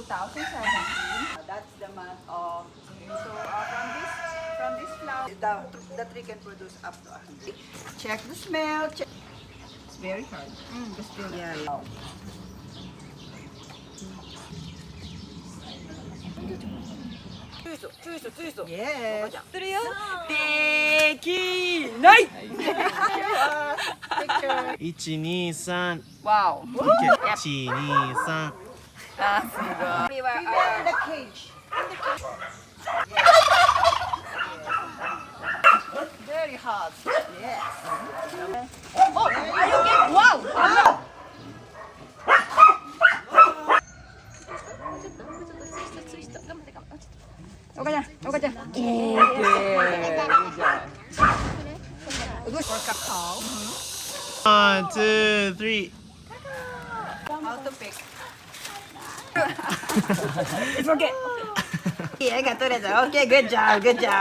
2017. That's the month of June. So from this flower, the tree can produce up to 100. Check the smell. Check. It's very hard. It's still yeah. Yes. するよ。できない。 123 Wow. OK 123あ、すごい。Prepare the cage. Very hot. Yes. Oh, are you okay? Wow. おかちゃん、おかちゃん。Okay. Good for cacao. 1 2 3 How to pick? It's okay. Yeah, I got it. Okay, good job, good job.